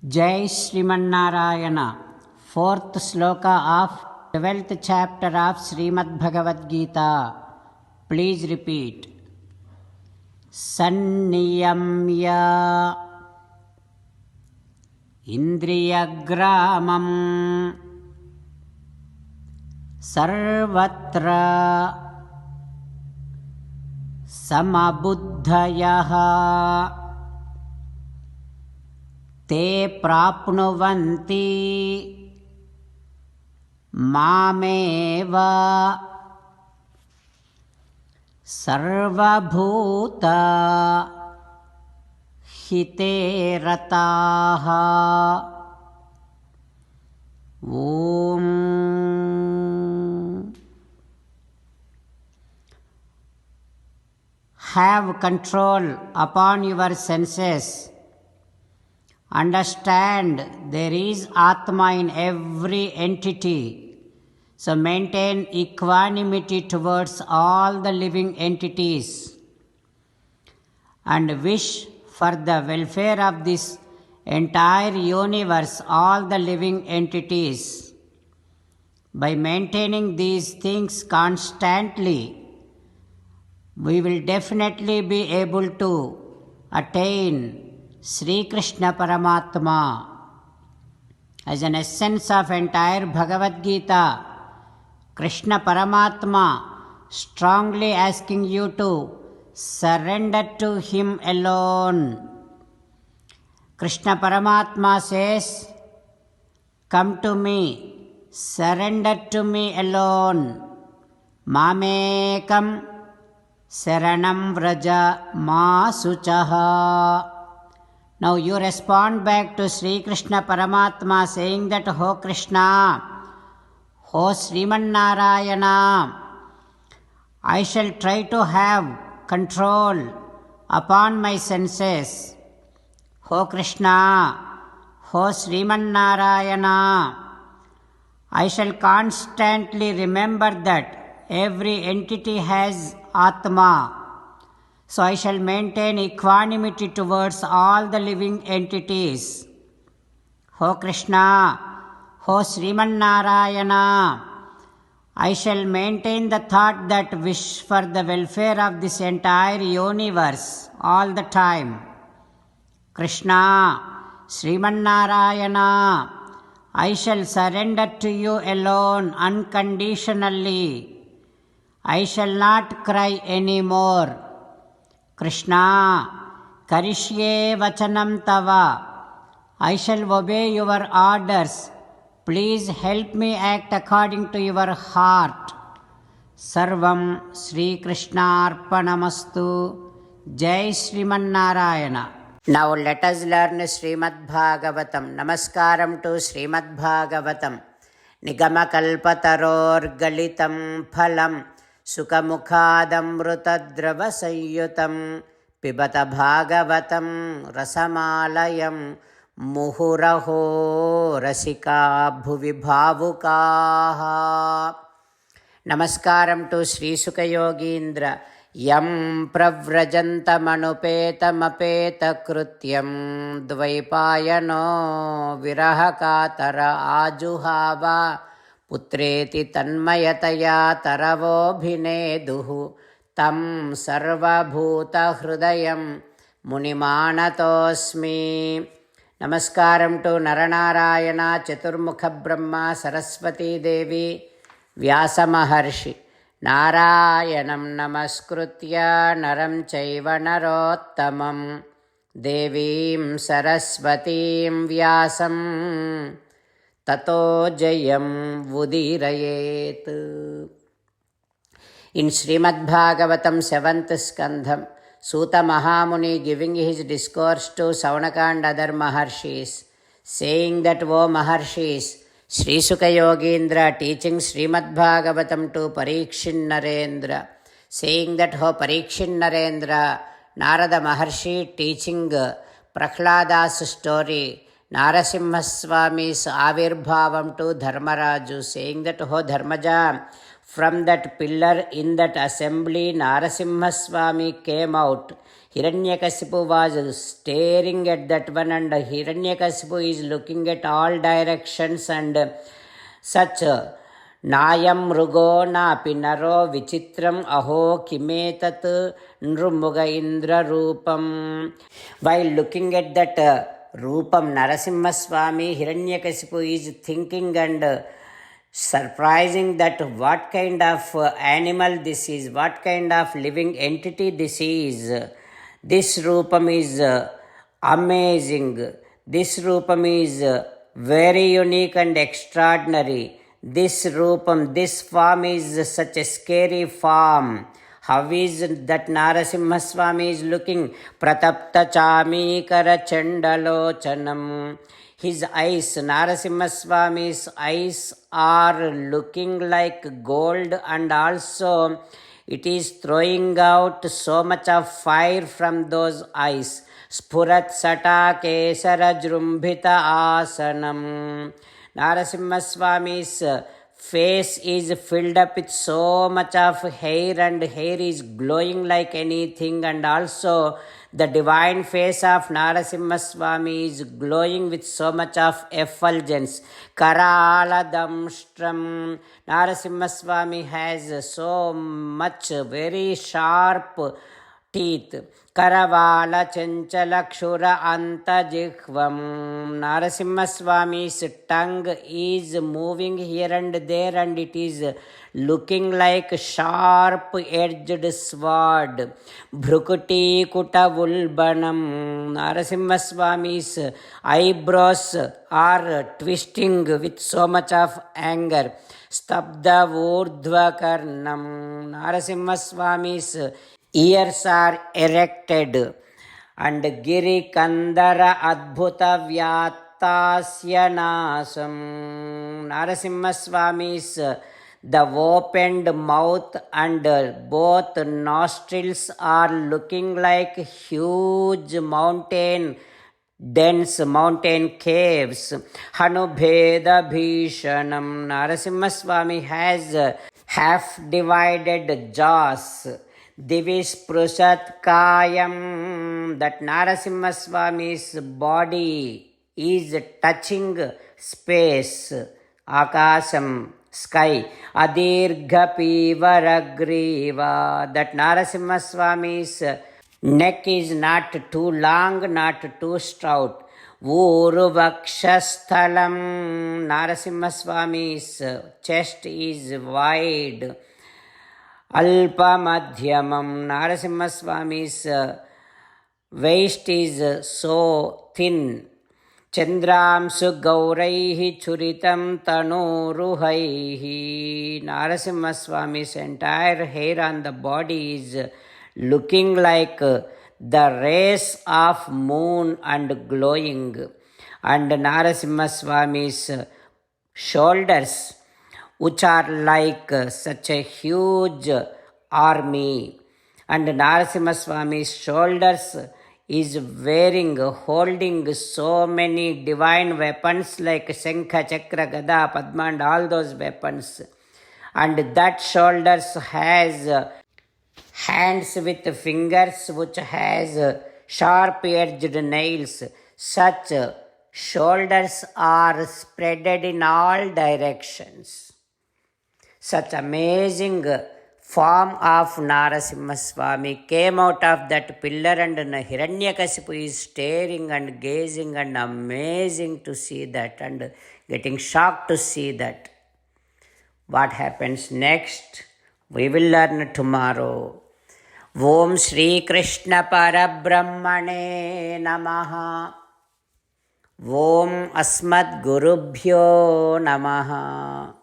Jai Srimanarayana. Fourth sloka of 12th chapter of Srimad Bhagavad Gita. Please repeat. Sanniyamya Indriyagramam Sarvatra Samabuddhayaha ते प्राप्नुवन्ति मामेव सर्वभूत हिते रताः। ओम Have control upon your senses. Understand there is Atma in every entity. So maintain equanimity towards all the living entities and wish for the welfare of this entire universe, all the living entities. By maintaining these things constantly, we will definitely be able to attain Sri Krishna Paramatma. As an essence of entire Bhagavad Gita, Krishna Paramatma strongly asking you to surrender to Him alone. Krishna Paramatma says, "Come to me, surrender to me alone. Mamekam saranam vraja ma suchaha." Now you respond back to Sri Krishna Paramatma saying that, "Ho Krishna, Ho Sriman Narayana, I shall try to have control upon my senses. Ho Krishna, Ho Sriman Narayana, I shall constantly remember that every entity has Atma. So I shall maintain equanimity towards all the living entities. Ho Krishna, Ho Sriman Narayana, I shall maintain the thought that wish for the welfare of this entire universe all the time. Krishna, Sriman Narayana, I shall surrender to you alone unconditionally. I shall not cry anymore. Krishna, Karishye Vachanam Tava, I shall obey your orders. Please help me act according to your heart. Sarvam Sri Krishnarpanamastu. Jai Sriman Narayana. Now let us learn Srimad Bhagavatam. Namaskaram to Srimad Bhagavatam. Nigamakalpataror galitam phalam सुखमुखादमृतद्रवसंयुतं पिबत भागवतं रसमालयं मुहुरहो रसिका भुवि भावुकाः. नमस्कारं to श्रीसुखयोगीन्द्र. यं प्रव्रजन्तमनुपेतमपेतकृत्यं द्वैपायनो विरहकातर आजुहाव पुत्रेति तन्मयतया तरवोऽभिनेदुः तं सर्वभूतहृदयं मुनिमानतोऽस्मि. नमस्कारं to Narnarayan चतुर्मुखब्रह्म Saraswati Devi व्यासमहर्षि. नारायणं नमस्कृत्य नरं चैव नरोत्तमं देवीं सरस्वतीं व्यासं ततो जयं उदीरयेत्. In Srimad Bhagavatam 7th Skandham, Suta Mahamuni giving his discourse to Saunaka and other Maharshis, saying that, "O Maharshis, Sri Sukha Yogindra teaching Srimad Bhagavatam to Parikshin Narendra, saying that, O Parikshin Narendra, Narada Maharshi teaching Prahlada's story, Narasimha Swami's Avirbhavam to Dharmaraju, saying that, O Dharmaja, From that pillar in that assembly, Narasimha Swami came out. Hiranyakasipu was staring at that one, and Hiranyakasipu is looking at all directions, and such Nayam mrugo napi naro vichitram aho kimetat nrumuga indra rupam. While looking at that Rupam Narasimha Swami, Hiranyakasipu is thinking and surprising that what kind of animal this is, what kind of living entity this is. This Rupam is amazing. This Rupam is very unique and extraordinary. This Rupam, this form is such a scary form. How is that Narasimha Swami is looking? Pratapta chamikara chandalochanam. His eyes, Narasimha Swami's eyes are looking like gold, and also it is throwing out so much of fire from those eyes. Spurat sata kesara jrumbhita asanam. Narasimha Swami's face is filled up with so much of hair, and hair is glowing like anything, and also the divine face of Narasimha Swami is glowing with so much of effulgence. Karala damstram. Narasimha Swami has so much very sharp teeth. Karavala chanchala kshura anta jikhvam. Narasimha Swami's tongue is moving here and there, and it is looking like sharp edged sword. Bhrukuti kuta vulbanam. Narasimha Swami's eyebrows are twisting with so much of anger. Stabda urdhva karnam. Narasimha Swami's ears are erected, and giri kandara adbhuta vyatasya nasam. Narasimha Swami's the opened mouth and both nostrils are looking like huge mountain, dense mountain caves. Hanubheda bhishanam. Narasimha Swami has half divided jaws. Divis prusat kayam. That Narasimha Swami's body is touching space, akasam, sky. Adirgha pivaragriva. That Narasimha Swami's neck is not too long, not too stout. Uruvakshasthalam. Narasimha Swami's chest is wide. Alpa madhyamam. Narasimha Swami's waist is so thin. Chandramsu gauraihi churitam tanuruhaihi. Narasimha Swami's entire hair on the body is looking like the rays of moon and glowing. And Narasimha Swami's shoulders, which are like such a huge army. And Narasimha Swami's shoulders is holding so many divine weapons like Shankha, Chakra, Gada, Padma, and all those weapons. And that shoulders has hands with fingers which has sharp-edged nails. Such shoulders are spreaded in all directions. Such amazing form of Narasimha Swami came out of that pillar, and Hiranyakasipu is staring and gazing, and amazing to see that, and getting shocked to see that. What happens next? We will learn tomorrow. Om Shri Krishna Parabrahmane Namaha. Om Asmad Gurubhyo Namaha.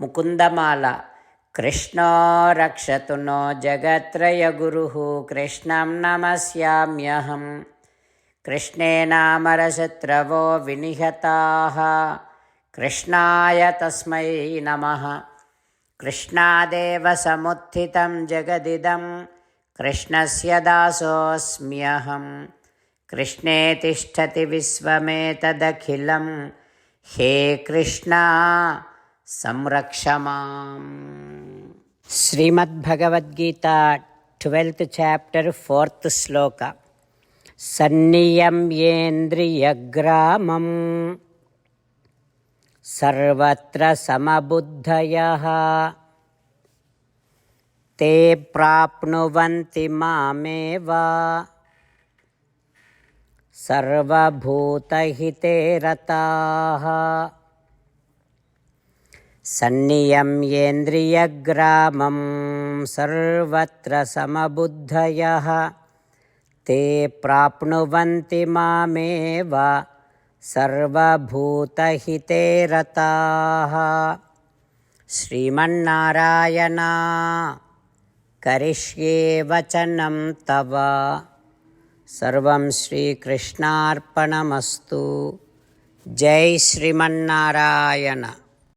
Mukundamala. Krishna rakshatu no jagatraya guruhu Krishnam namasyamyaham. Krishnena marasatravo vinihataha. Krishnaya tasmai namaha. Krishnadeva samuthitam jagadidam. Krishnasya dasosmyaham. Krishne tishtati visvametadakhilam. He Krishna సంరక్ష మాం. Srimad Bhagavad Gita 12th chapter 4th శ్లోక. సన్నియమ్యేంద్రియగ్రామం సర్వత్ర సమబుద్ధయః తే ప్రాప్నువంతి మామేవ సర్వభూతహితే రతాః. సన్నియమ్యేంద్రియగ్రామం సర్వత్ర సమబుద్ధయః తే ప్రాప్నువంతి మామేవ సర్వభూతహితే రతాః. శ్రీమన్నారాయణ కరిష్యే వచనం తవ. సర్వం శ్రీకృష్ణార్పణమస్తు. జై శ్రీమన్నారాయణ.